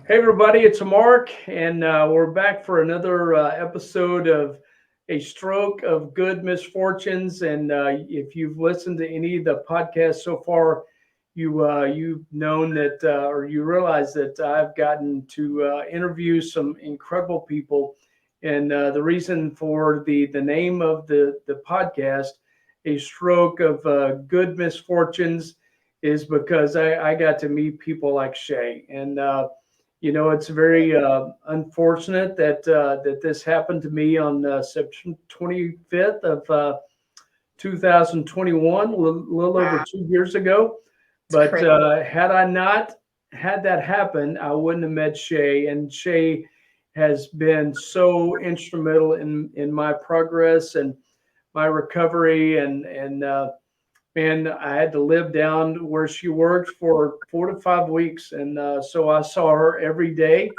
Hey, everybody, it's Mark, and we're back for another episode of A Stroke of Good Misfortunes. And if you've listened to any of the podcasts so far, you've known that, or you realize that I've gotten to interview some incredible people. And the reason for the name of the podcast, A Stroke of Good Misfortunes, is because I got to meet people like Shae. And it's very unfortunate that this happened to me on September 25th of 2021, a little over Wow, 2 years ago. it's But crazy. had I not had that happen, I wouldn't have met Shae. And Shae has been so instrumental in my progress and my recovery. And I had to live down where she worked for 4 to 5 weeks. And so I saw her every day.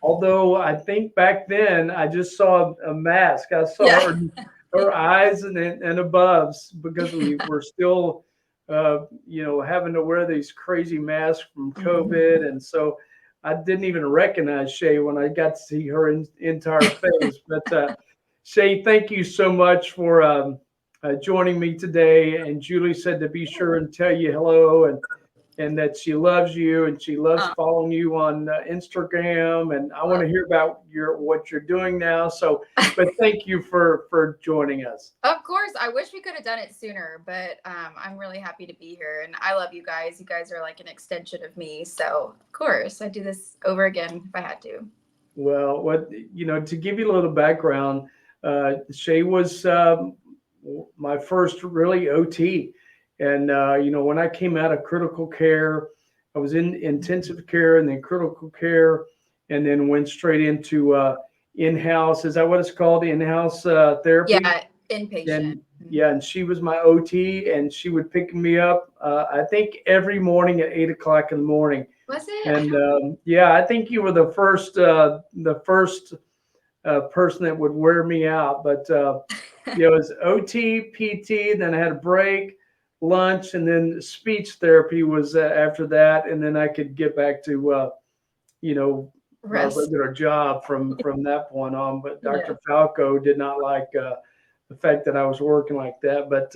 Although I think back then I just saw a mask. I saw Yeah. her eyes and above because we were still, having to wear these crazy masks from Mhm. COVID. And so I didn't even recognize Shay when I got to see her entire face. But Shay, thank you so much for joining me today. And Julie said to be sure and tell you hello and that she loves you and she loves Uh, following you on Instagram. And I want well, to hear about what you're doing now. So, but thank you for joining us. of course, I wish we could have done it sooner, but I'm really happy to be here, and I love you guys. You guys are like an extension of me, so of course I'd do this over again if I had to. Well, to give you a little background, Shay was my first really OT. And, when I came out of critical care, I was in intensive care and then critical care, and then went straight into in house. Is that what it's called? In house therapy? Yeah, inpatient. And yeah, and she was my OT, and she would pick me up, I think, every morning at 8 o'clock in the morning. Was it? I And don't. yeah, I think you were the first person that would wear me out. But it was OT, PT, then I had a break, lunch, and then speech therapy was after that, and then I could get back to you know my Rest. regular job from that point on. But Yeah. Dr. Falco did not like the fact that I was working like that. But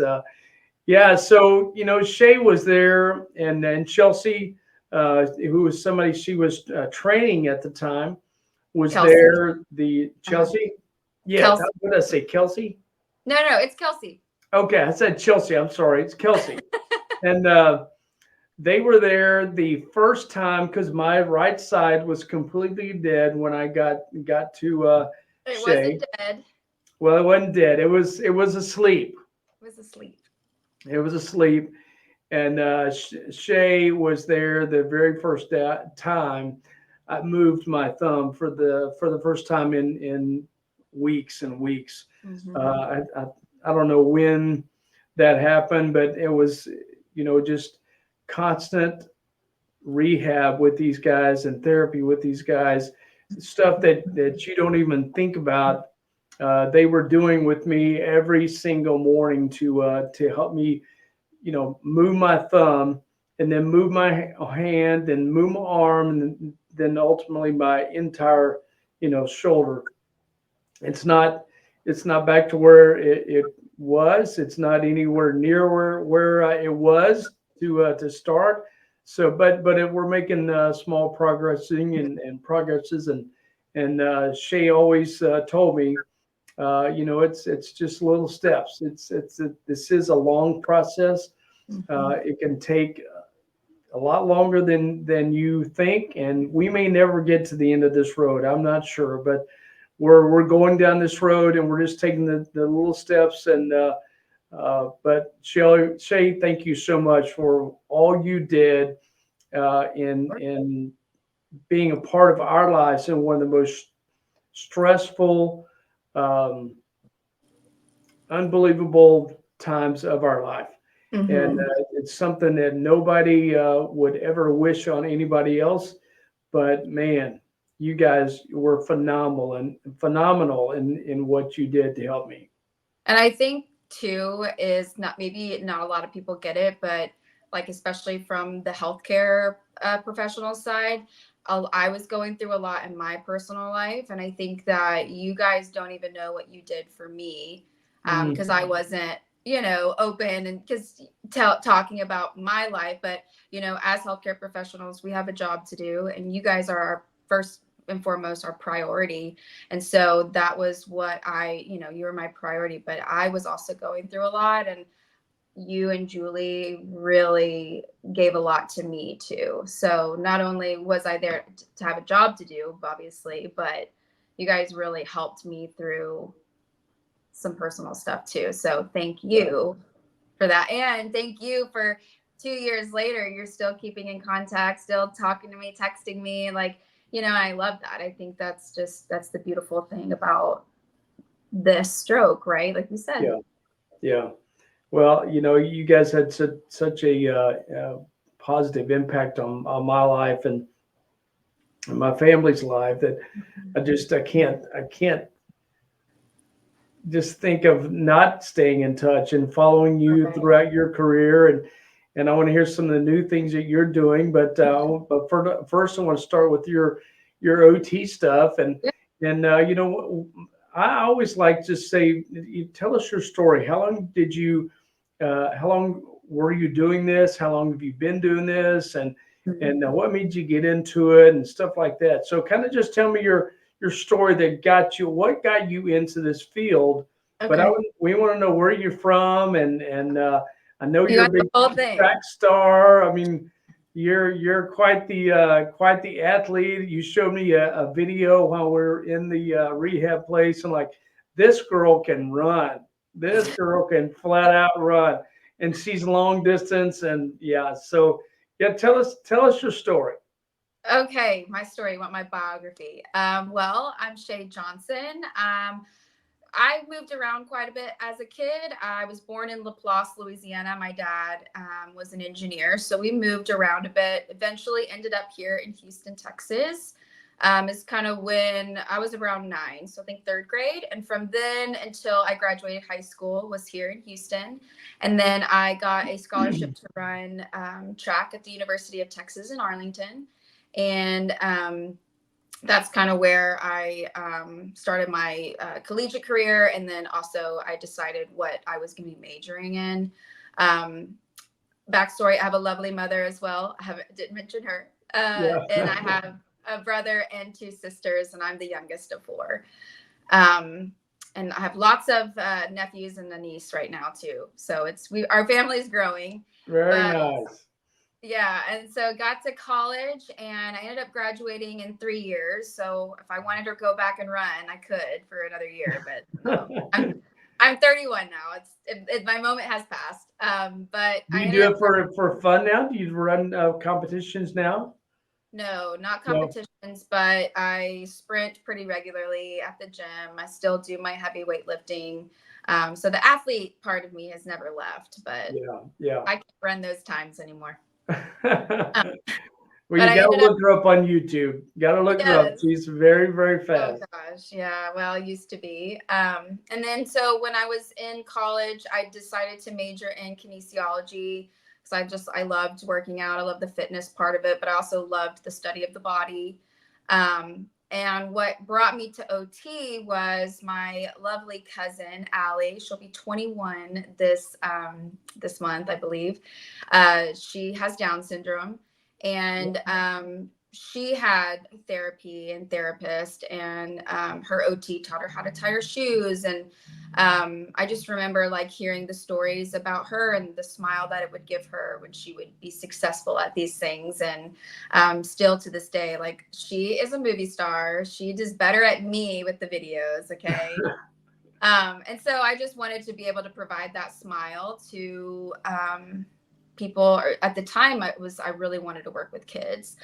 yeah, so Shay was there, and then Chelsea, who was somebody she was training at the time, was Kelsey. there. The Uh-huh. Chelsea, yeah, Kelsey. what did I say? Kelsey? No, no, it's Kelsey. Okay, I said Chelsea. I'm sorry, it's Kelsey. And they were there the first time because my right side was completely dead when I got to It wasn't Shay. dead. Well, it wasn't dead. It was asleep. It was asleep. It was asleep. And Shay was there the very first time I moved my thumb for the first time in weeks and weeks. Hmm. I don't know when that happened, but it was just constant rehab with these guys and therapy with these guys, stuff that you don't even think about. They were doing with me every single morning to help me move my thumb and then move my hand and move my arm and then ultimately my entire, shoulder. It's not, it's not back to where it was. It's not anywhere near where it was to start. So, but we're making small progressing and progresses and Shay always told me, it's just little steps. This is a long process. Hmm. It can take a lot longer than you think, and we may never get to the end of this road. I'm not sure, but we're going down this road, and we're just taking the little steps. And but Shay, thank you so much for all you did in being a part of our lives in one of the most stressful, um, unbelievable times of our life. And Hmm. it's something that nobody would ever wish on anybody else. But man, you guys were phenomenal in what you did to help me. And I think too is not maybe not a lot of people get it, but like especially from the healthcare professional side, I was going through a lot in my personal life, and I think that you guys don't even know what you did for me, because I wasn't, open and because talking about my life. But as healthcare professionals, we have a job to do, and you guys are our first and foremost our priority. And so that was what you were my priority, but I was also going through a lot, and you and Julie really gave a lot to me too. So not only was I there to have a job to do, obviously, but you guys really helped me through some personal stuff too. So thank you for that. And thank you for 2 years later, you're still keeping in contact, still talking to me, texting me. Like, I love that. I think that's the beautiful thing about this stroke, right? Like you said. Yeah. Yeah. Well, you guys had such a positive impact on my life and my family's life that I can't just think of not staying in touch and following you Right. throughout your career. And I want to hear some of the new things that you're doing. But first, I want to start with your OT stuff. And I always like to say, you tell us your story. How long were you doing this? How long have you been doing this? And what made you get into it and stuff like that. So kind of just tell me your story what got you into this field. But Okay. we want to know where you're from, and I know You you're a got the big whole thing. track star. I mean, you're quite the athlete. You showed me a video while we are in the rehab place, and like, this girl can run. This girl can flat out run, and she's long distance, and yeah. So yeah, tell us your story. Okay, my story. You want my biography? Well, I'm Shae Johnson. I moved around quite a bit as a kid. I was born in Laplace, Louisiana. My dad was an engineer, so we moved around a bit. Eventually, ended up here in Houston, Texas. Is kind of when I was around 9, so I think third grade, and from then until I graduated high school was here in Houston, and then I got a scholarship to run track at the University of Texas in Arlington, and that's kind of where I started my collegiate career. And then also I decided what I was going to be majoring in. Um, Backstory, I have a lovely mother as well. Didn't mention her. And I Yeah. have a brother and 2 sisters, and I'm the youngest of 4. Um, and I have lots of nephews and a niece right now too. So our family's growing. Very But nice. yeah, and so got to college, and I ended up graduating in 3 years. So if I wanted to go back and run, I could for another year. But I'm 31 now. My moment has passed. But Do I you ended do up it for fun now? Do you run competitions now? no, not No. competitions, but I sprint pretty regularly at the gym. I still do my heavy weightlifting. So the athlete part of me has never left, but Yeah. Yeah. I can't run those times anymore. Um, Well, but you I got to ended up look her up on YouTube. Got to look her up. yes. She's very, very Oh fast. gosh, yeah. Well, it used to be. And then so when I was in college, I decided to major in kinesiology because I loved working out. I loved the fitness part of it, but I also loved the study of the body. And what brought me to OT was my lovely cousin Allie. She'll be 21 this month, I believe. She has Down syndrome, and she had therapy and therapist, and her OT taught her how to tie her shoes. And I just remember like hearing the stories about her and the smile that it would give her when she would be successful at these things. And still to this day, like, she is a movie star. She does better at me with the videos. Okay. And so I just wanted to be able to provide that smile to people. At the time, I really wanted to work with kids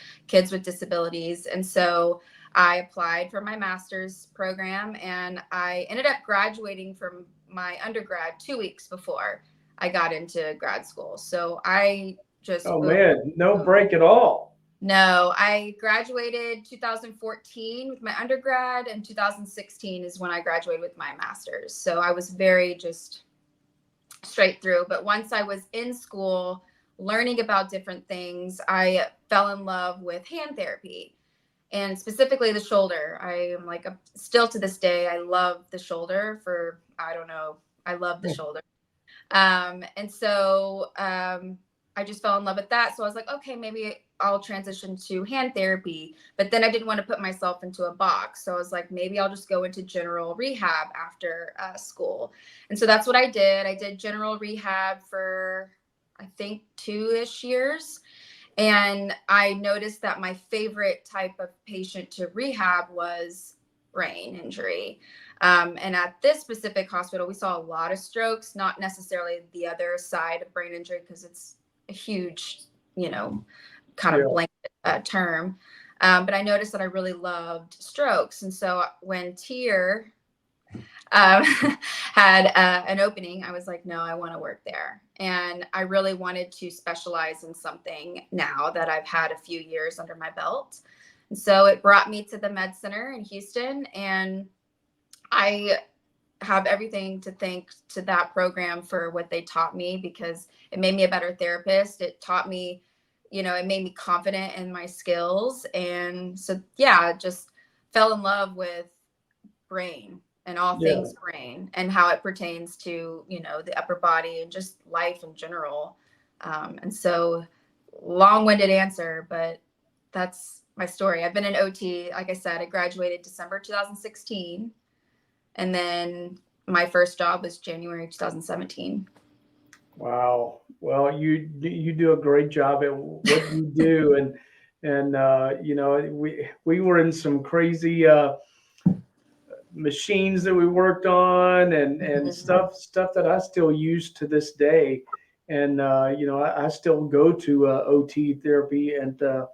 with disabilities. And so I applied for my master's program, and I ended up graduating from my undergrad 2 weeks before I got into grad school. So I just Oh boom, man, no boom. break at all. No, I graduated 2014 with my undergrad, and 2016 is when I graduated with my master's. So I was very just straight through. But once I was in school learning about different things, I fell in love with hand therapy. and specifically the shoulder. I am like still to this day, I love the shoulder for, I don't know, I love the shoulder. And so I just fell in love with that. So I was like, okay, maybe I'll transition to hand therapy. But then I didn't want to put myself into a box. So I was like, maybe I'll just go into general rehab after school. And so that's what I did. I did general rehab for, I think, 2-ish years. And I noticed that my favorite type of patient to rehab was brain injury. And at this specific hospital, we saw a lot of strokes, not necessarily the other side of brain injury, because it's a huge, kind Yeah. of blanket term. But I noticed that I really loved strokes. And so when Tier had an opening, I was like, no, I want to work there. And I really wanted to specialize in something now that I've had a few years under my belt. And so it brought me to the Med Center in Houston. And I have everything to thank to that program for what they taught me, because it made me a better therapist. It taught me, it made me confident in my skills. And so, yeah, just fell in love with brain and all Yeah. things brain and how it pertains to, the upper body and just life in general. And so long-winded answer, but that's my story. I've been an OT. Like I said, I graduated December 2016. And then my first job was January 2017. Wow. Well, you do a great job at what you do, and we were in some crazy machines that we worked on, and Mhm. stuff that I still use to this day, and I still go to OT therapy and a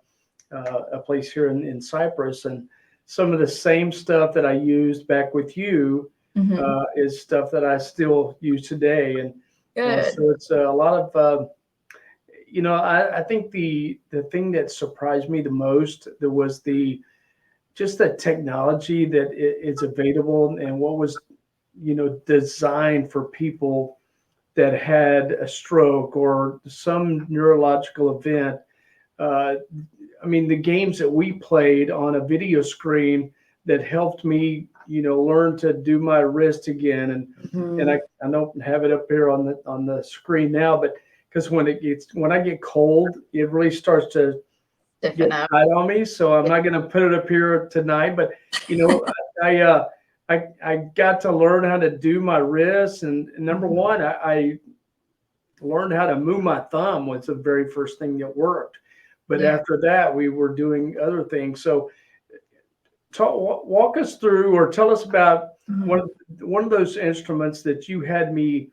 place here in Cyprus, and some of the same stuff that I used back with you Mhm. is stuff that I still use today, and Good. so it's a lot of I think the thing that surprised me the most there was the just the technology that is available and what was designed for people that had a stroke or some neurological event. uh, I mean, the games that we played on a video screen that helped me, learn to do my wrist again, and Mhm. I don't have it up here on the screen now, but because when I get cold, it really starts to get Stiffen up. tight on me. So I'm not going to put it up here tonight, but you know, I I got to learn how to do my wrists, and number Mhm. one, I learned how to move my thumb was the very first thing that worked. But Yeah. after that, we were doing other things. So walk us through or tell us about one Mhm. of one of those instruments that you had me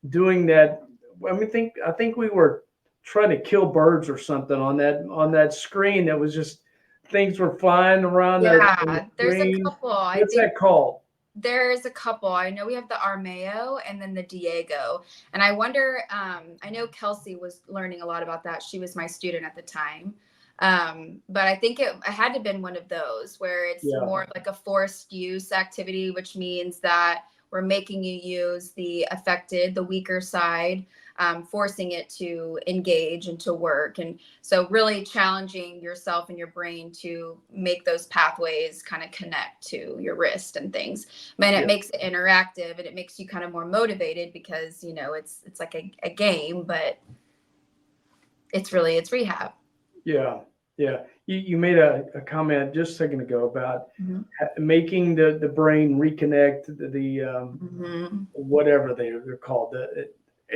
doing that. I think we were trying to kill birds or something on that screen that was just things were flying around the Yeah, there's a screen. couple. I What's think that called? there's a couple. I know we have the Armeo and then the Diego. And I wonder, I know Kelsey was learning a lot about that. She was my student at the time. But I think it had to have been one of those where it's Yeah, more like a forced use activity, which means that we're making you use the affected, the weaker side, forcing it to engage and to work. And so really challenging yourself and your brain to make those pathways kind of connect to your wrist and things. Man, it yeah, makes it interactive and it makes you kind of more motivated because it's like a game, but it's rehab. yeah, yeah. You made a comment just a second ago about Mm-hmm. making the brain reconnect the Mm-hmm. whatever they're called,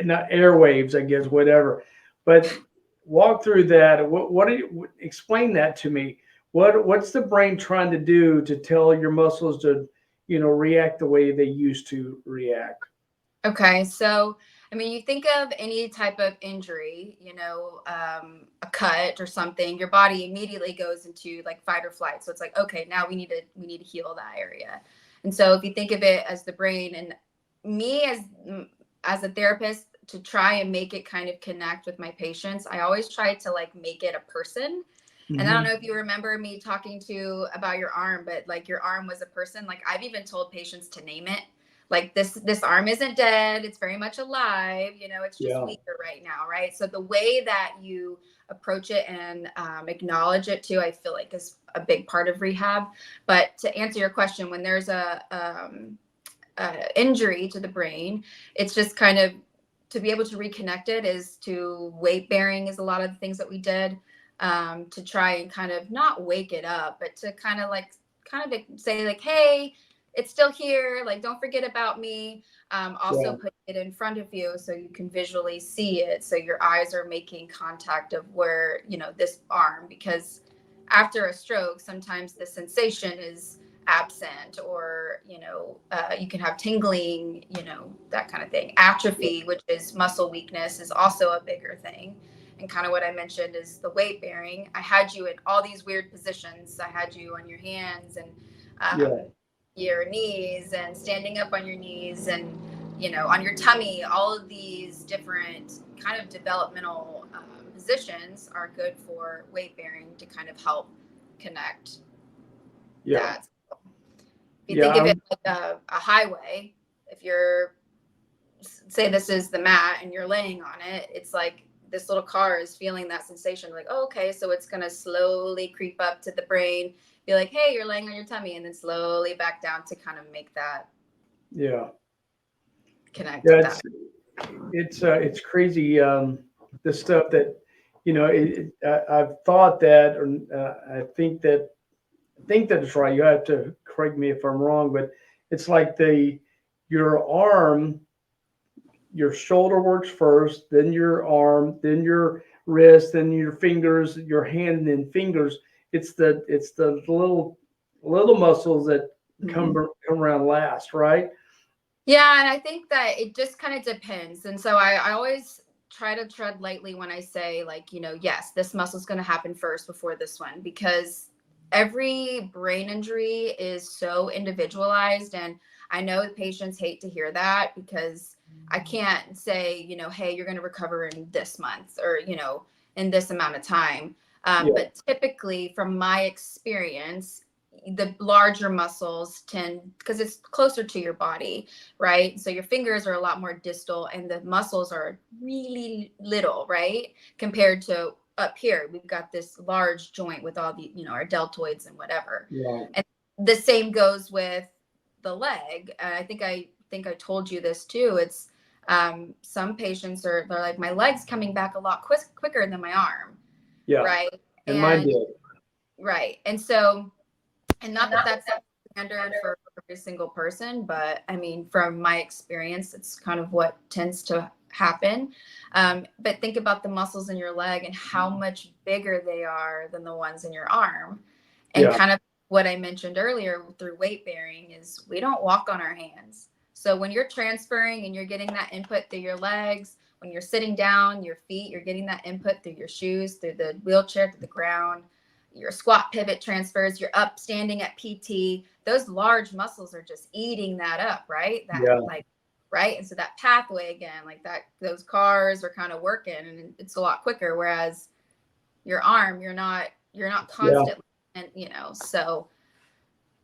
not airwaves, I guess, whatever. But walk through that. What do you explain that to me? What's the brain trying to do to tell your muscles to, react the way they used to react? Okay, so I mean, you think of any type of injury, a cut or something, your body immediately goes into like fight or flight. So it's like, okay, now we need to heal that area. And so if you think of it as the brain, and me as a therapist, to try and make it kind of connect with my patients, I always try to like make it a person. And I don't Hmm. know if you remember me talking to about your arm, but like your arm was a person. Like I've even told patients to name it. like this arm isn't dead, it's very much alive, it's just Yeah. weaker right now, right? So the way that you approach it and acknowledge it too, I feel like is a big part of rehab. But to answer your question, when there's a injury to the brain, it's just kind of to be able to reconnect it is to weight bearing is a lot of the things that we did, to try and kind of not wake it up, but to kind of say like, hey, it's still here. Like, don't forget about me. Also Yeah. put it in front of you so you can visually see it. So your eyes are making contact of where, this arm, because after a stroke, sometimes the sensation is absent, or you can have tingling, that kind of thing. Yeah. Atrophy, which is muscle weakness, is also a bigger thing. And kind of what I mentioned is the weight bearing. I had you in all these weird positions. I had you on your hands and Yeah. your knees, and standing up on your knees, and on your tummy. All of these different kind of developmental positions are good for weight bearing to kind of help connect Yeah. that. If you think of Yeah. it like a highway, if you're, say this is the mat and you're laying on it, it's like this little car is feeling that sensation, like, oh, okay, so it's going to slowly creep up to the brain, be like, hey, you're laying on your tummy, and then slowly back down to kind of make that Yeah. connect Yeah. with that. It's crazy. The stuff that, I've thought that, or I think that it's right. You have to correct me if I'm wrong, but it's like your arm, your shoulder works first, then your arm, then your wrist, then your fingers, your hand and fingers. It's the little muscles that come Mhm. come around last, right? Yeah, and I think that it just kind of depends. And so I always try to tread lightly when I say, like, yes, this muscle is going to happen first before this one, because every brain injury is so individualized. And I know the patients hate to hear that, because I can't say, hey, you're going to recover in this month, or, in this amount of time. Yeah. But typically, from my experience, the larger muscles tend, because it's closer to your body, right? So your fingers are a lot more distal, and the muscles are really little, right? Compared to up here, we've got this large joint with all the, our deltoids and whatever. Right. And the same goes with the leg. And I think I told you this too. It's some patients they're like, my leg's coming back a lot quicker than my arm, Yeah. right? And mine And did. right. And so, and not that that's standard for every single person, but I mean, from my experience, it's kind of what tends to happen. But think about the muscles in your leg and how much bigger they are than the ones in your arm. And Yeah. kind of what I mentioned earlier through weight bearing is we don't walk on our hands. So when you're transferring and you're getting that input through your legs, when you're sitting down, your feet, you're getting that input through your shoes, through the wheelchair, through the ground, your squat pivot transfers, you're up standing at PT, those large muscles are just eating that up, right? That, Yeah. like, right. And so that pathway again, like that, those cars are kind of working, and it's a lot quicker. Whereas your arm, you're not Yeah. constantly, and so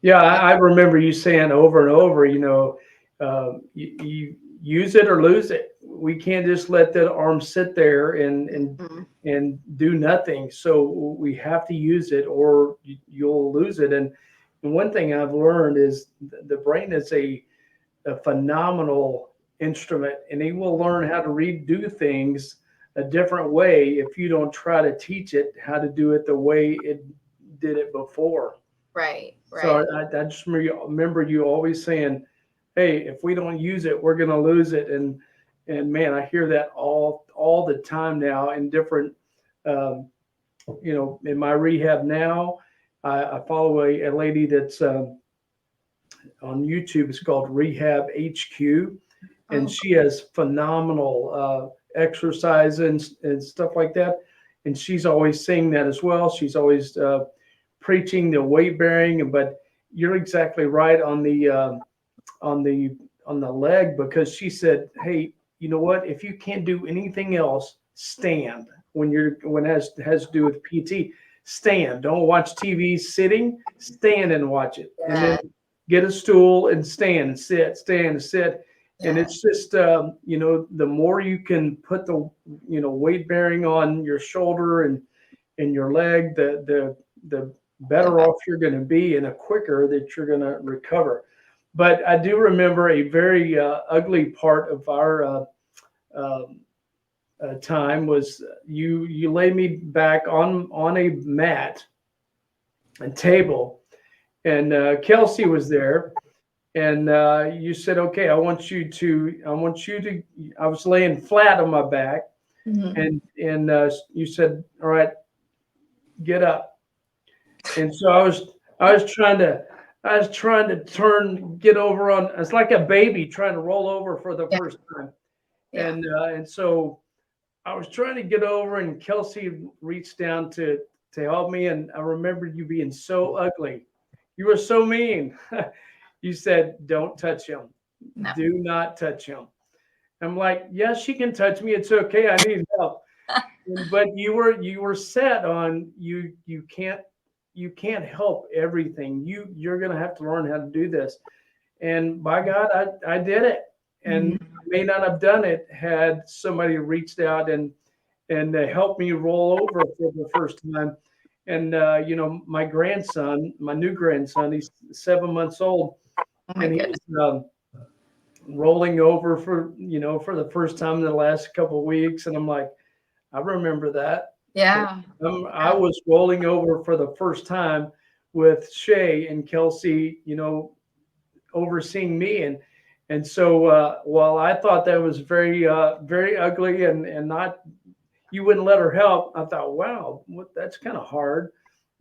Yeah, yeah. I remember you saying over and over, you use it or lose it. We can't just let that arm sit there Mhm. and do nothing. So we have to use it, or you'll lose it. And one thing I've learned is the brain is a phenomenal instrument, and it will learn how to redo things a different way if you don't try to teach it how to do it the way it did it before. Right, So right. I just remember you always saying, "Hey, if we don't use it, we're going to lose it." And man, I hear that all the time now in different, um, in my rehab now. I follow a lady that's on YouTube. It's called Rehab HQ, and Oh, she has phenomenal exercise and stuff like that. And she's always saying that as well. She's always preaching the weight bearing, but you're exactly right on the on the leg, because she said, "Hey, you know what? If you can't do anything else, stand when it has to do with PT. Stand. Don't watch TV sitting. Stand and watch it." And then yeah. get a stool and stand and sit, stand and sit. And Yeah. it's just, the more you can put the, weight bearing on your shoulder and your leg, the The better best. off you're going to be and the quicker that you're going to recover. But I do remember a very ugly part of our um, time was you lay me back on a mat and table, and Kelsey was there, and you said, "Okay, I want you to." I was laying flat on my back, Mhm. and you said, "All right, get up." And so I was trying to get over on. It's like a baby trying to roll over for the Yeah. first time, Yeah. and so I was trying to get over, and Kelsey reached down to help me, and I remember you being so ugly. You were so mean. You said, "Don't touch him. No. Do not touch him." I'm like, "Yes, she can touch me. It's okay. I need help." But you were set on you can't help everything. You're gonna have to learn how to do this. And by God, I did it. And Mhm. I may not have done it had somebody reached out and helped me roll over for the first time. And my new grandson, he's 7 months old, Oh my and goodness. he's rolling over for the first time in the last couple of weeks. And I'm like, I remember that. Yeah. I Yeah. was rolling over for the first time with Shae and Kelsey, overseeing me. And so while I thought that was very very ugly and not, you wouldn't let her help, I thought, wow, that's kind of hard.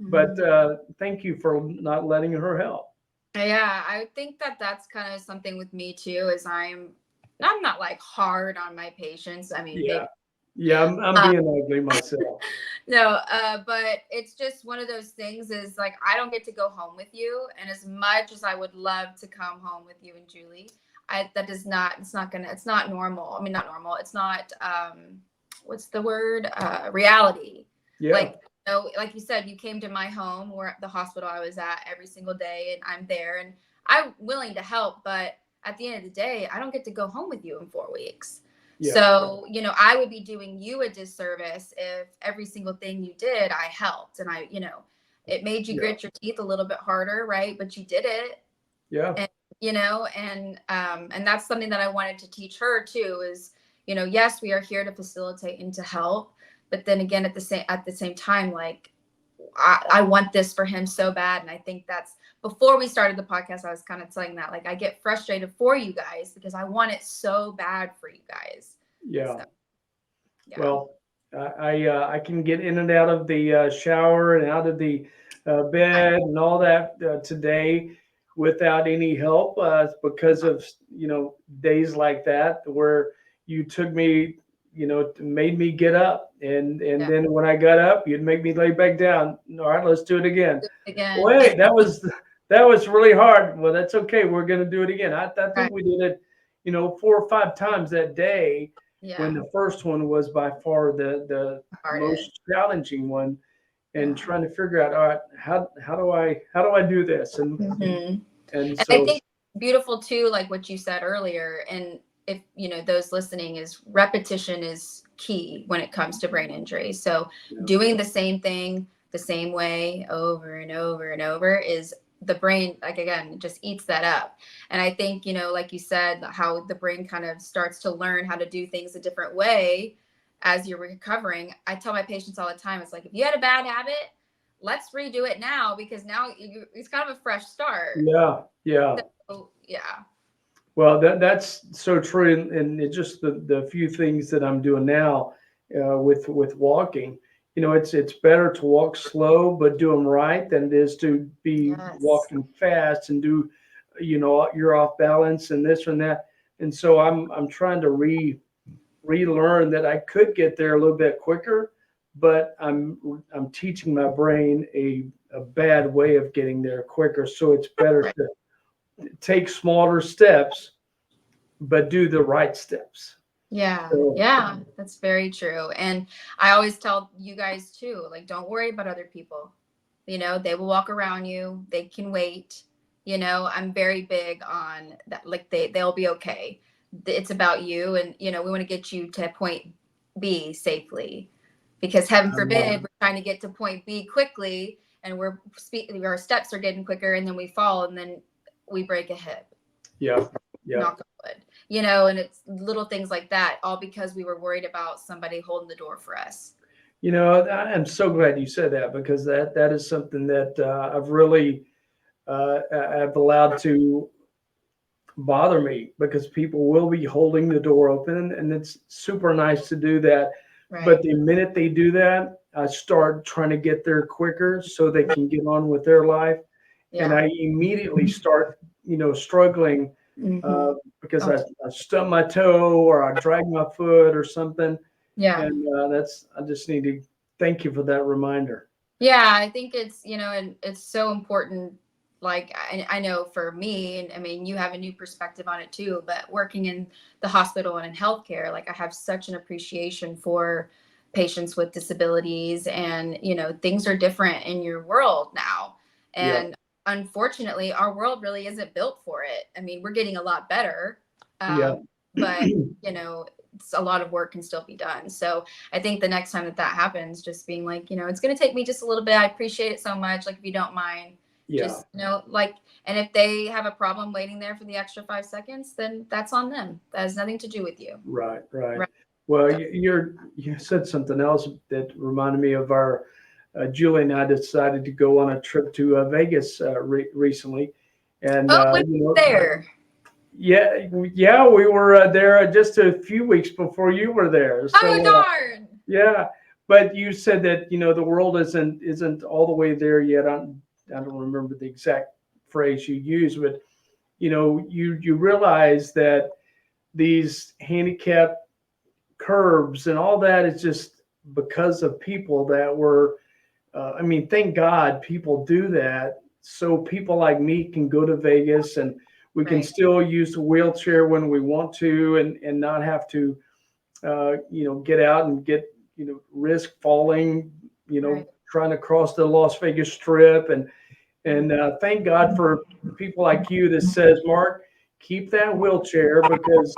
But Mhm. thank you for not letting her help. Yeah, I think that that's kind of something with me too. Is I'm not like hard on my patients. I mean, Yeah, maybe. yeah, I'm Uh, being ugly myself. no, but it's just one of those things. Is like I don't get to go home with you, and as much as I would love to come home with you and Julie, that does not. It's not gonna. It's not normal. I mean, not normal. It's not. What's the word? Reality. Yeah, Like like you said, you came to my home or at the hospital I was at every single day, and I'm there, and I'm willing to help, but at the end of the day, I don't get to go home with you in 4 weeks. yeah, So, I would be doing you a disservice if every single thing you did, I helped. And it made you yeah, grit your teeth a little bit harder, right? But you did it. yeah, And, and that's something that I wanted to teach her too is, yes, we are here to facilitate and to help. But then again, at the same time, like I want this for him so bad. And I think that's before we started the podcast, I was kind of saying that like I get frustrated for you guys because I want it so bad for you guys. yeah. So yeah. Well, I can get in and out of the shower and out of the Right. bed and all that today without any help because of days like that where you took me, made me get up, and Yeah. then when I got up, you'd make me lay back down. All right, let's do it again. Again. Wait, that was really hard. Well, that's okay. We're gonna do it again. I Right. think we did it, 4 or 5 times that day, when Yeah. the first one was by far the Hardest. most challenging one, and Yeah. trying to figure out, all right, how do I do this, Hmm. and And I so think beautiful too, like what you said earlier, and if those listening, is repetition is key when it comes to brain injury. So yeah, doing the same thing the same way over and over and over is the brain, like again, just eats that up. And I think, like you said, how the brain kind of starts to learn how to do things a different way as you're recovering. I tell my patients all the time, it's like if you had a bad habit, let's redo it now because now it's kind of a fresh start. yeah, yeah. Oh, yeah. Well, that's so true, and it just the few things that I'm doing now with walking. It's better to walk slow but do them right than it is to be Yes. walking fast and do, you're off balance and this and that. And so I'm trying to relearn that I could get there a little bit quicker, but I'm teaching my brain a bad way of getting there quicker. So it's better Right. to take smaller steps but do the right steps. Yeah. So Yeah. That's very true. And I always tell you guys too, like, don't worry about other people. They will walk around you. They can wait. You know, I'm very big on that. Like they'll be okay. It's about you, and you know, we want to get you to point B safely, because heaven forbid we're trying to get to point B quickly, and our steps are getting quicker, and then we fall, and then we break a hip. Yeah. Yeah. Knock on wood. You know, and it's little things like that, all because we were worried about somebody holding the door for us. You know, I'm so glad you said that, because that is something that I've really I've allowed to bother me, because people will be holding the door open, and it's super nice to do that. But Right. the minute they do that, I start trying to get there quicker so they can get on with their life. And Yeah. I immediately start, struggling Mm-hmm. uh, because Oh, I stub my toe or I drag my foot or something. yeah. And I just need to thank you for that reminder. Yeah, I think it's, and it's so important. Like, I know for me, and I mean, you have a new perspective on it too, but working in the hospital and in healthcare, like, I have such an appreciation for patients with disabilities. And, things are different in your world now. Yeah, And unfortunately, our world really isn't built for it. I mean, we're getting a lot better, yeah, but, a lot of work can still be done. So, I think the next time that happens, just being like, it's going to take me just a little bit. I appreciate it so much. Like, if you don't mind, yeah. just, like, and if they have a problem waiting there for the extra 5 seconds, then that's on them. That has nothing to do with you. Right, right. Right. Well, So, you said something else that reminded me of our Julie and I decided to go on a trip to Vegas recently, and oh, when there. yeah, yeah, we were there just a few weeks before you were there. Oh, So darn. yeah, but you said that the world isn't all the way there yet. I don't remember the exact phrase you used, but you realize that these handicap curbs and all that is just because of people that were I mean, thank God people do that, so people like me can go to Vegas and we can Right. still use the wheelchair when we want to, and not have to get out and get risk falling, Right. trying to cross the Las Vegas Strip. And thank God for people like you that says, Mark, keep that wheelchair because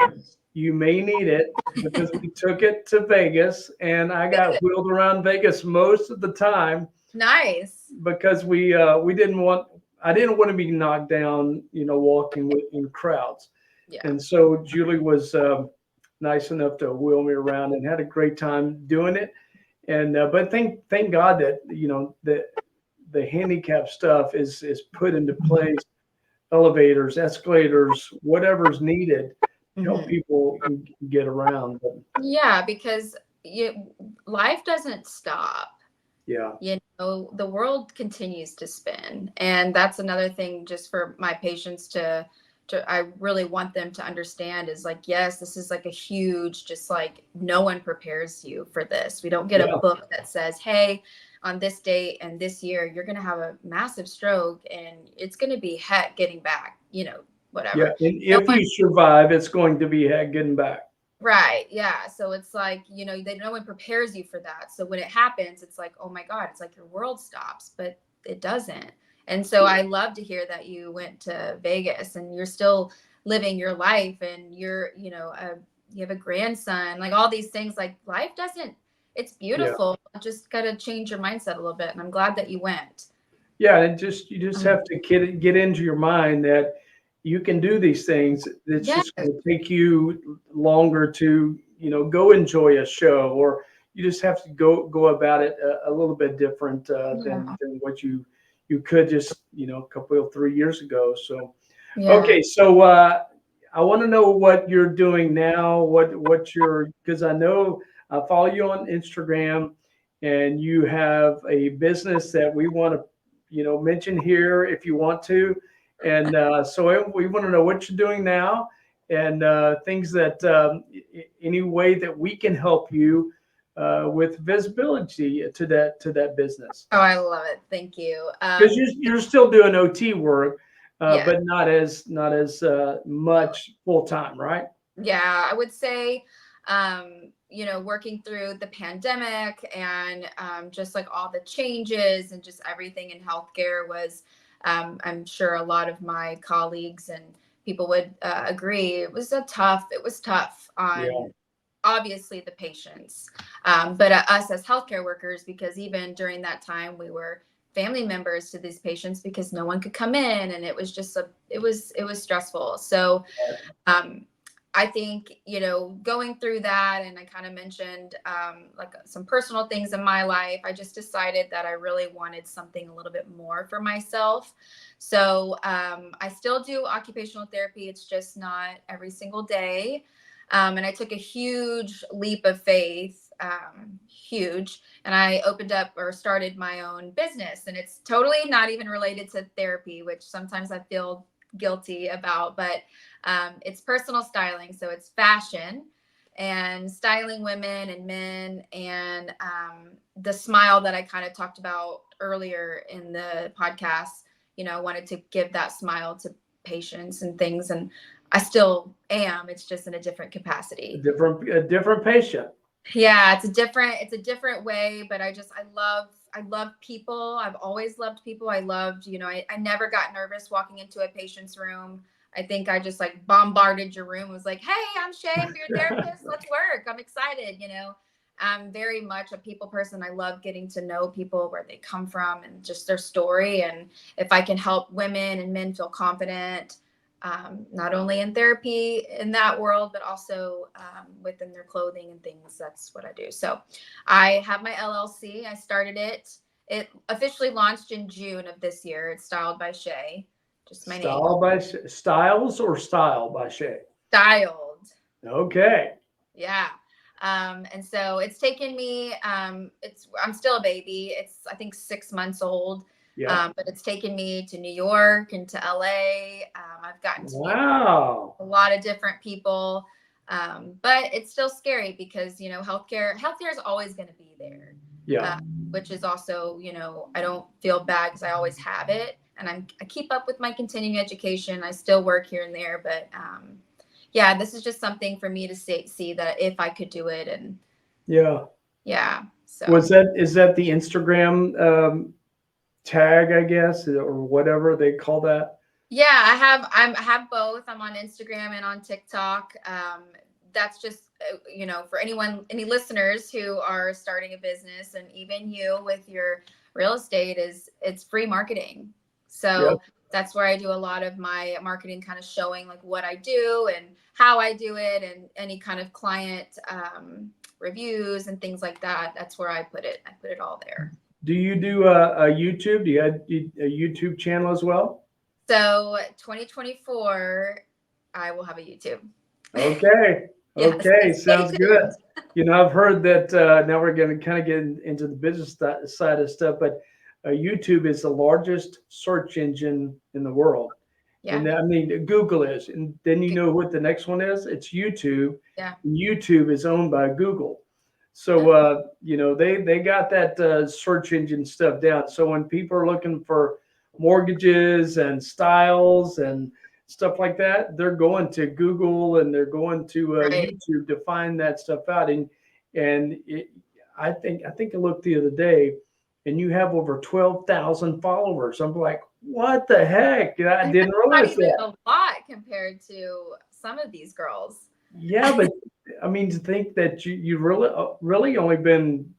you may need it, because we took it to Vegas and I got wheeled around Vegas most of the time Nice. because we didn't want I didn't want to be knocked down, walking in crowds. Yeah. And so Julie was nice enough to wheel me around and had a great time doing it. And but thank God that the handicap stuff is put into place, elevators, escalators, whatever's needed to help Hmm. people get around. But Yeah, because life doesn't stop. yeah, The world continues to spin, and that's another thing, just for my patients to I really want them to understand, is like, yes, this is like a huge, just like, no one prepares you for this. We don't get a yeah, book that says, hey, on this date and this year you're going to have a massive stroke and it's going to be heck getting back, yeah. whatever. And No if one. you survive, it's going to be heck getting back. Right. Yeah. So it's like, no one prepares you for that. So when it happens, it's like, oh my God, it's like your world stops, but it doesn't. And so I love to hear that you went to Vegas and you're still living your life, and you have a grandson, like all these things. Like, life doesn't, it's Yeah. beautiful. Just got to change your mindset a little bit. And I'm glad that you went. Yeah, and you just Um, have to get into your mind that you can do these things. It's yeah. just going to take you longer to go enjoy a show, or you just have to go about it a little bit different Yeah. than what you could just a couple of 3 years ago. So Yeah. okay, so I want to know what you're doing now. What you're, because I know I follow you on Instagram, and you have a business that we want to mention here if you want to. And so we want to know what you're doing now, and things that any way that we can help you with visibility to that business, Oh, I love it. Thank you. because you're still doing OT work, Yeah. but not as much full time, right? Yeah, I would say, working through the pandemic and just like all the changes and just everything in healthcare was I'm sure a lot of my colleagues and people would agree. It was tough Yeah. on obviously the patients, but us as healthcare workers, because even during that time we were family members to these patients because no one could come in, and it was just it was stressful. So um, I think, going through that, and I kind of mentioned like some personal things in my life, I just decided that I really wanted something a little bit more for myself. So I still do occupational therapy. It's just not every single day. And I took a huge leap of faith, huge, and I opened up or started my own business. And it's totally not even related to therapy, which sometimes I feel guilty about, but it's personal styling. So it's fashion and styling women and men, and the smile that I kind of talked about earlier in the podcast. I wanted to give that smile to patients and things, and I still am. It's just in a different capacity. A different patient. Yeah, it's a different way, but I love people. I've always loved people. I loved, I never got nervous walking into a patient's room. I think I just like bombarded your room. It was like, hey, I'm Shae, I'm your therapist. Let's work. I'm excited. I'm very much a people person. I love getting to know people, where they come from, and just their story. And if I can help women and men feel confident, not only in therapy in that world, but also within their clothing and things. That's what I do. So I have my LLC. I started it. It officially launched in June of this year. It's Styled by Shae, just my name. Styles or Style by Shae. Styled. Okay. Yeah. And so it's taken me, I'm still a baby. It's, I think, 6 months old. Yeah. But it's taken me to New York and to LA. I've gotten to meet Wow. a lot of different people. But it's still scary because, healthcare is always going to be there. Yeah. Uh, which is also, I don't feel bad because I always have it, and I keep up with my continuing education. I still work here and there, but yeah, this is just something for me to see that if I could do it. And Yeah. yeah, Was so that is that the Instagram tag, I guess, or whatever they call that? yeah, I have both. I'm on Instagram and on TikTok. That's just for any listeners who are starting a business, and even you with your real estate, it's free marketing. Yep. So that's where I do a lot of my marketing, kind of showing like what I do and how I do it, and any kind of client reviews and things like that. That's where I put it. I put it all there. Do you do a YouTube? Do you have a YouTube channel as well? So 2024, I will have a YouTube. Okay. Yes, Okay. stay Sounds good. tuned. I've heard that now we're going to kind of get into the business side of stuff, but YouTube is the largest search engine in the world. Yeah, And I mean, Google is. And then you know what the next one is? It's YouTube. yeah, YouTube is owned by Google. So, yeah. they got that search engine stuff down. So when people are looking for mortgages and styles and stuff like that, they're going to Google and they're going to Right. YouTube to find that stuff out. And I think I looked the other day, and you have over 12,000 followers. I'm like, what the heck? I And didn't that's not realize even that. a lot compared to some of these girls. Yeah, but I mean, to think that you really only been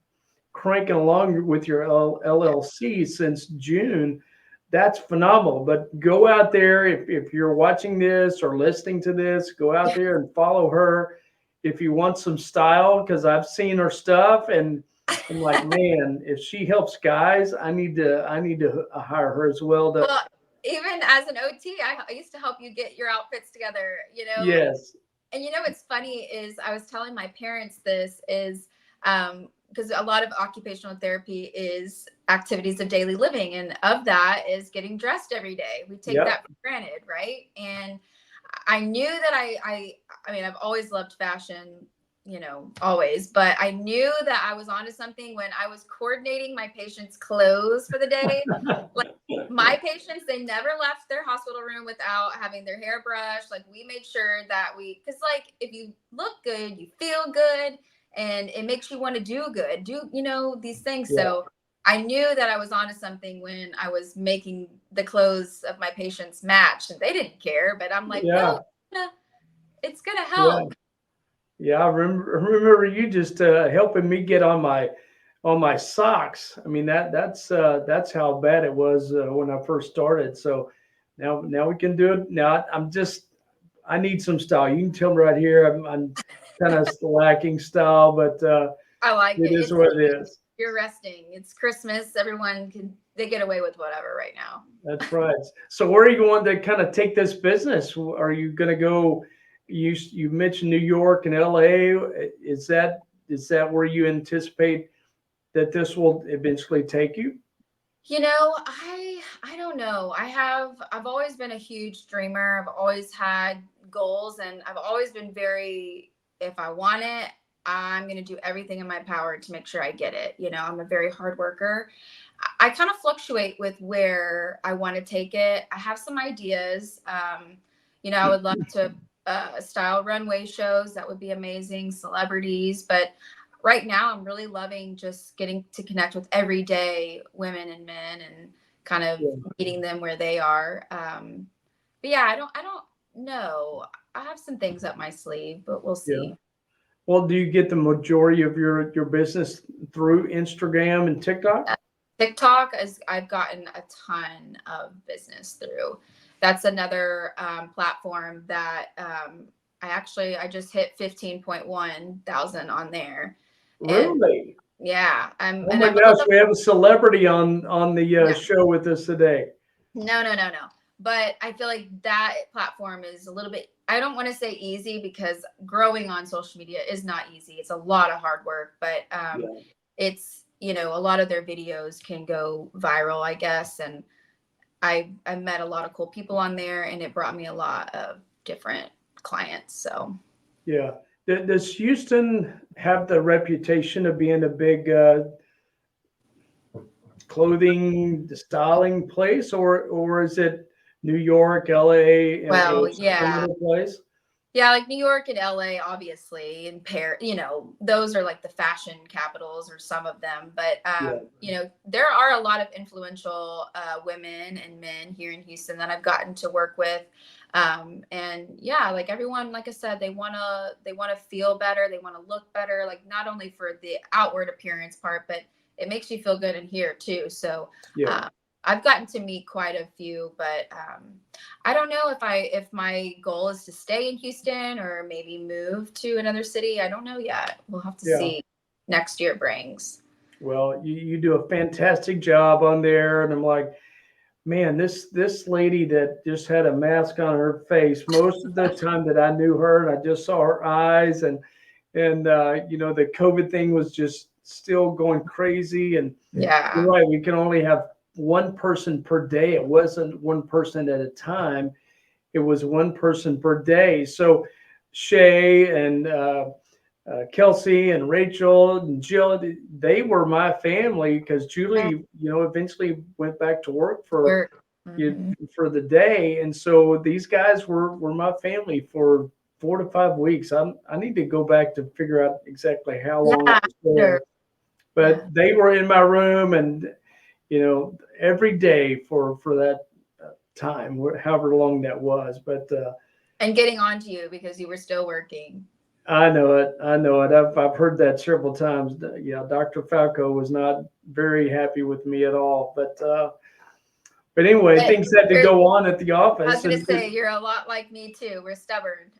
cranking along with your Yeah. LLC since June, that's phenomenal. But go out there, if you're watching this or listening to this, go out Yeah. there and follow her if you want some style, because I've seen her stuff and I'm like, man, if she helps guys, I need to hire her as well. To Well, even as an OT, I used to help you get your outfits together. yes, And what's funny is I was telling my parents this is because a lot of occupational therapy is activities of daily living, and of that is getting dressed every day. We take yep, that for granted, right? And I knew that I mean, I've always loved fashion, always, but I knew that I was onto something when I was coordinating my patients' clothes for the day. Like, my patients, they never left their hospital room without having their hair brushed. Like, we made sure that because like, if you look good, you feel good, and it makes you want to do good, these things. yeah, So I knew that I was onto something when I was making the clothes of my patients match, and they didn't care. But I'm like, no, Yeah, it's gonna yeah, help. yeah. I remember you just helping me get on my socks. I mean that's how bad it was when I first started. So now we can do it. Now I need some style. You can tell me right here. I'm kind of lacking style, but I like it it. is what it is. You're resting. It's Christmas. Everyone can they get away with whatever right now. That's right. So where are you going to kind of take this business? Are you going to go? You mentioned New York and LA. Is that where you anticipate that this will eventually take you? I don't know. I've always been a huge dreamer. I've always had goals, and I've always been very, if I want it, I'm going to do everything in my power to make sure I get it. I'm a very hard worker. I kind of fluctuate with where I want to take it. I have some ideas. I would love to style runway shows. That would be amazing. Celebrities, but right now I'm really loving just getting to connect with everyday women and men and kind of Yeah, meeting them where they are. But yeah, I don't know. I have some things up my sleeve, but we'll yeah. see. Well, do you get the majority of your business through Instagram and TikTok? Uh, TikTok is I've gotten a ton of business through. That's another platform that I just hit 15.1 thousand on there, and Really? yeah, Oh and my I'm a gosh, little. we have a celebrity on the No, show with us today. no, no, no, no. But I feel like that platform is a little bit, I don't want to say easy because growing on social media is not easy. It's a lot of hard work, but Yeah, a lot of their videos can go viral, I guess. And I met a lot of cool people on there, and it brought me a lot of different clients. So yeah. Does Houston have the reputation of being a big clothing styling place, or is it New York, LA, well, or some yeah. other place? Yeah, like New York and LA, obviously, and Paris, those are like the fashion capitals or some of them. But, Yeah, there are a lot of influential women and men here in Houston that I've gotten to work with. And yeah, like everyone, like I said, they want to feel better. They want to look better, like not only for the outward appearance part, but it makes you feel good in here too. So, yeah, um, I've gotten to meet quite a few, but, I don't know if my goal is to stay in Houston or maybe move to another city. I don't know yet. We'll have to yeah. see next year brings. Well, you do a fantastic job on there, and I'm like, man, this lady that just had a mask on her face most of the time that I knew her, and I just saw her eyes, and the COVID thing was just still going crazy, and you're Yeah. right, we can only have one person per day. It wasn't one person at a time. It was one person per day. So Shae and Kelsey and Rachel and Jill, they were my family because Julie, eventually went back to work for Work. you Mhm. for the day, and so these guys were my family for 4 to 5 weeks. I need to go back to figure out exactly how long I Yeah. was there, Sure. but Yeah. they were in my room, and every day for that time, however long that was. But And getting on to you because you were still working. I know it. I know it. I've heard that several times. Yeah, Dr. Falco was not very happy with me at all. But anyway, But things had to you're, go on at the I was office, gonna and say you're a lot like me too. We're stubborn.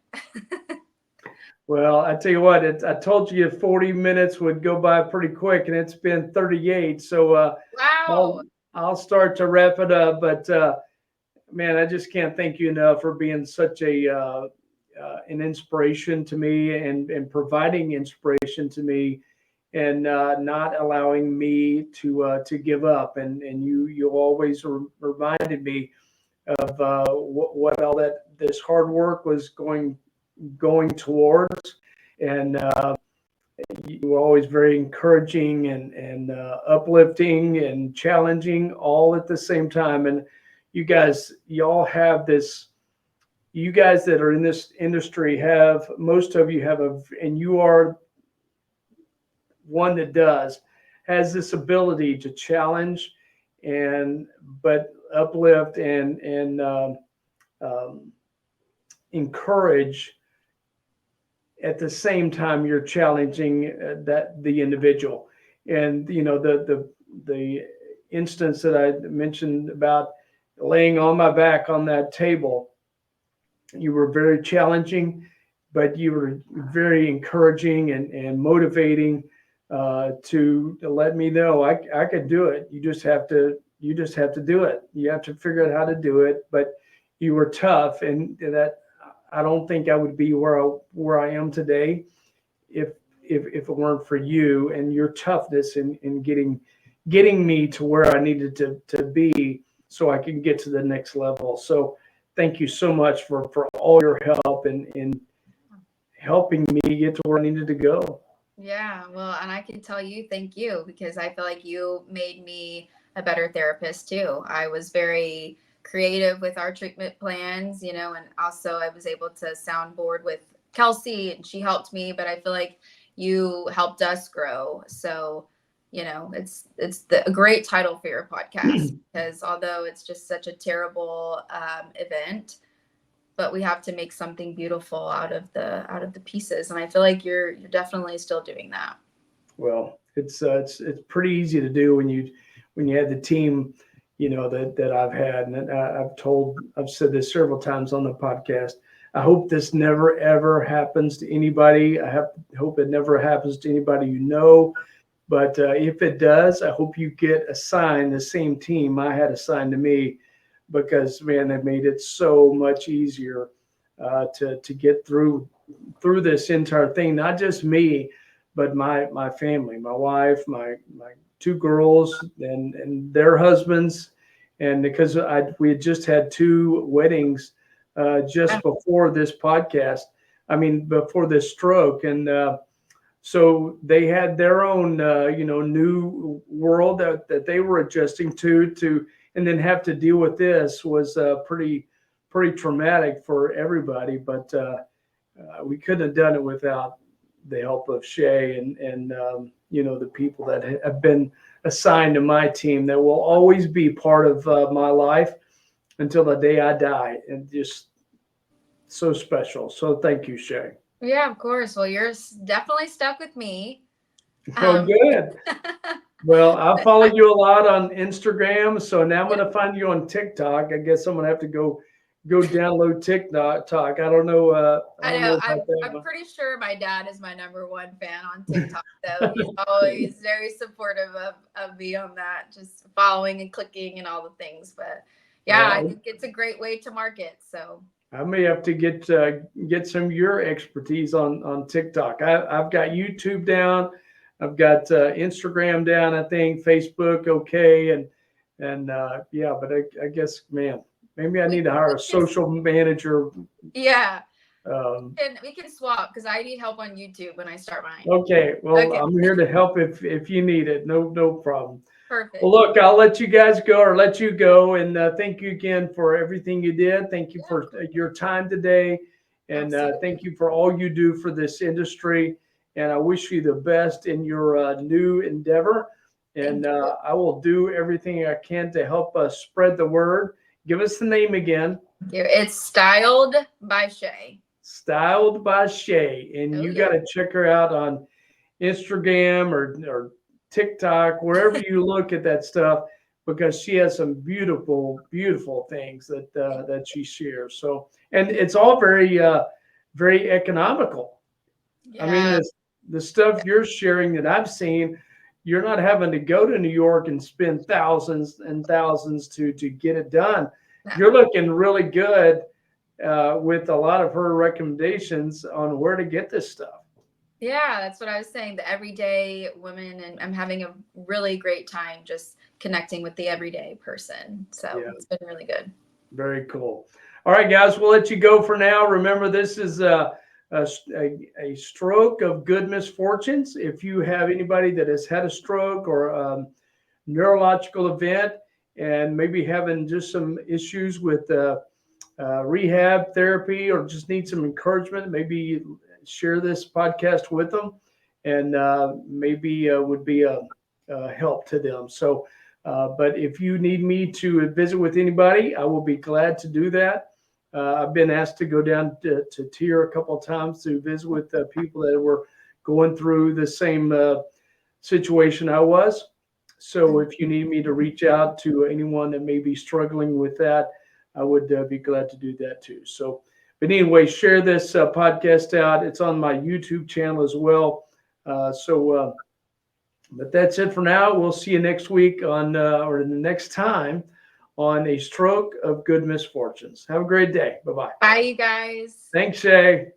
well, I tell you what, I told you 40 minutes would go by pretty quick, and it's been 38. So I'll Wow. I'll start to wrap it up. But man, I just can't thank you enough for being such an inspiration to me, and providing inspiration to me, and not allowing me to give up. And you always reminded me of what all this hard work was going towards, and you were always very encouraging and uplifting and challenging all at the same time. And y'all have this. You guys that are in this industry most of you have and you are one that does has this ability to challenge and but uplift and um, encourage at the same time you're challenging that the individual. And the instance that I mentioned about laying on my back on that table, you were very challenging, but you were very encouraging and motivating to let me know I could do it. You just have to do it. You have to figure out how to do it. But you were tough, and that I don't think I would be where I am today if if it weren't for you and your toughness in getting me to where I needed to be so I can get to the next level. So thank you so much for all your help in helping me get to where I needed to go. Yeah, well, and I can tell you thank you because I feel like you made me a better therapist too. I was very creative with our treatment plans, and also I was able to soundboard with Kelsey and she helped me, but I feel like you helped us grow. So, a great title for your podcast because although it's just such a terrible event, but we have to make something beautiful out of the pieces, and I feel like you're definitely still doing that. Well, it's pretty easy to do when you have the team, that I've had, and I've said this several times on the podcast. I hope this never ever happens to anybody. Hope it never happens to anybody you know. But if it does, I hope you get assigned the same team I had assigned to me, because man, they made it so much easier to get through this entire thing. Not just me, but my family, my wife, my two girls, and their husbands, and because we had just had two weddings just before this podcast. I mean, before this stroke, and so they had their own new world that they were adjusting to, and then have to deal with this was pretty traumatic for everybody. But we couldn't have done it without the help of Shae and the people that have been assigned to my team that will always be part of my life until the day I die, and just so special. So thank you, Shae. Yeah, of course. Well, you're definitely stuck with me. Oh, um good. Well, I but followed you a lot on Instagram, so now I'm going to find you on TikTok. I guess I'm going to have to go download TikTok. I don't know. I I don't know know about that I'm one. pretty sure my dad is my number one fan on TikTok, though. He's always very supportive of me on that, just following and clicking and all the things. But yeah, I Well, think it's a great way to market. So I may have to get some of your expertise on TikTok. I've got YouTube down. I've got Instagram down. I think Facebook okay, and yeah, but I guess, man, maybe I we, need to hire we a can, social manager. yeah, Um, we can swap because I need help on YouTube when I start mine. Okay, well, Okay, I'm here to help if you need it. No problem. Well, perfect. look, I'll let you guys go, or let you go, and thank you again for everything you did. Thank you Yeah, for your time today, and thank absolutely. you for all you do for this industry. And I wish you the best in your new endeavor. Thank And you. I will do everything I can to help us spread the word. Give us the name again. It's styled by Shae. Styled by Shae, and Oh you got yeah. to check her out on Instagram or TikTok, wherever you look at that stuff, because she has some beautiful things that she shares. So, and it's all very economical. I mean, Yeah. the stuff you're sharing that I've seen, you're not having to go to New York and spend thousands and thousands to get it done. No. You're looking really good with a lot of her recommendations on where to get this stuff. Yeah, that's what I was saying. The everyday woman, and I'm having a really great time just connecting with the everyday person. So Yeah. it's been really good. Very cool. All right, guys, we'll let you go for now. Remember, this is a stroke of good misfortunes. If you have anybody that has had a stroke or neurological event and maybe having just some issues with rehab therapy, or just need some encouragement, maybe share this podcast with them, and maybe would be help to them. So, but if you need me to visit with anybody, I will be glad to do that. I've been asked to go down to Tier a couple of times to visit with people that were going through the same situation I was. So if you need me to reach out to anyone that may be struggling with that, I would be glad to do that too. So, but anyway, share this podcast out. It's on my YouTube channel as well. But that's it for now. We'll see you next week on, or the next time on A Stroke of Good Misfortunes. Have a great day. Bye bye. Bye, you guys. Thanks, Shae.